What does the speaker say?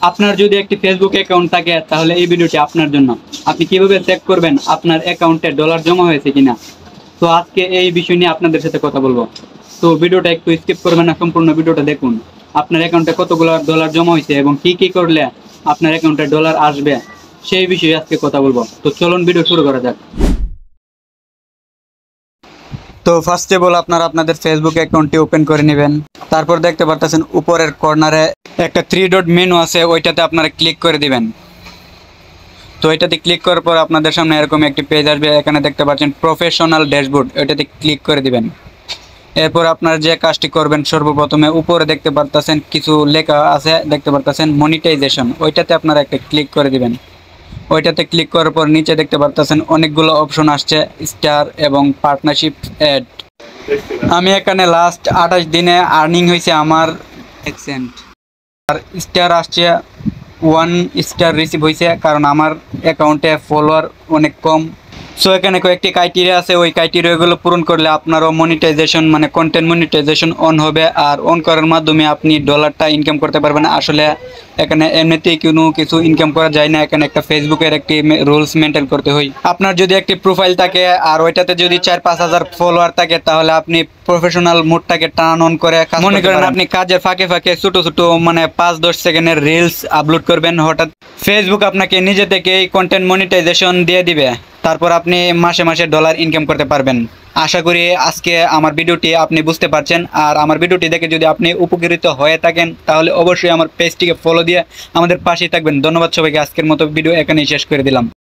আপনার যদি একটি ফেসবুক অ্যাকাউন্ট থাকে তাহলে এই ভিডিওটি আপনার জন্য। আপনি কিভাবে চেক করবেন আপনার অ্যাকাউন্টে ডলার জমা হয়েছে কিনা। তো আজকে এই বিষয় নিয়ে আপনাদের সাথে কথা বলবো। তো ভিডিওটা একটু স্কিপ করবেন না, সম্পূর্ণ ভিডিওটা দেখুন। আপনার অ্যাকাউন্টে কতগুলো ডলার জমা হয়েছে এবং কি কি করলে আপনার অ্যাকাউন্টে ডলার আসবে সেই বিষয়ে আজকে কথা বলবো। তো চলুন ভিডিও শুরু করা যাক। তো ফার্স্ট অফ অল আপনারা আপনাদের ফেসবুক অ্যাকাউন্টটি ওপেন করে নেবেন। তারপর দেখতে পারতেছেন উপরের কর্নারে একটা 3 ডট মেনু আছে, ওইটাতে আপনারা ক্লিক করে দিবেন। তো এটাতে ক্লিক করার পর আপনাদের সামনে এরকম একটি পেজ আসবে। এখানে দেখতে পাচ্ছেন প্রফেশনাল ড্যাশবোর্ড, এটাতে ক্লিক করে দিবেন। এরপর আপনারা যে কাজটি করবেন, সর্বপ্রথমে উপরে দেখতে পারতেছেন কিছু লেখা আছে, দেখতে পারতেছেন মনিটাইজেশন, ওইটাতে আপনারা একটা ক্লিক করে দিবেন। ওইটাতে ক্লিক করার পর নিচে দেখতে পারতেছেন অনেকগুলো অপশন আসছে, স্টার এবং পার্টনারশিপ অ্যাড। আমি এখানে লাস্ট 28 দিনে আর্নিং হয়েছে আমার 1 সেন্ট, আর স্টার আসছে 1 স্টার রিসিভ হয়েছে, কারণ আমার অ্যাকাউন্টে ফলোয়ার অনেক কম। সো এখানে কয়েকটি ক্রাইটেরিয়া আছে, ওই ক্রাইটেরিয়াগুলো পূরণ করলে আপনারও মনিটাইজেশন মানে কন্টেন্ট মনিটাইজেশন অন হবে, আর অন করার মাধ্যমে আপনি ডলারটা ইনকাম করতে পারবেন। আসলে এখানে এমনিতেই কোনো কিছু ইনকাম করা যায় না, এখানে একটা ফেসবুকের একটি রুলস মেনটেন করতে হয়। আপনার যদি একটি প্রোফাইল থাকে আর ওইটাতে যদি 4-5 হাজার ফলোয়ার থাকে, তাহলে আপনি প্রফেশনাল মোডটাকে টার্ন অন করে মনে করেন আপনি কাজের ফাঁকে ফাঁকে ছোট ছোট মানে 5-10 সেকেন্ডের রিলস আপলোড করবেন, হঠাৎ ফেসবুক আপনাকে নিজে থেকেই কন্টেন্ট মনিটাইজেশন দিয়ে দিবে। তারপর আপনি মাসে মাসে ডলার ইনকাম করতে পারবেন। আশা করি আজকে আমার ভিডিওটি আপনি বুঝতে পারছেন, আর আমার ভিডিওটি দেখে যদি আপনি উপকৃত হয়ে থাকেন তাহলে অবশ্যই আমার পেজটিকে ফলো দিয়ে আমাদের পাশেই থাকবেন। ধন্যবাদ সবাইকে। আজকের মতো ভিডিও এখানেই শেষ করে দিলাম।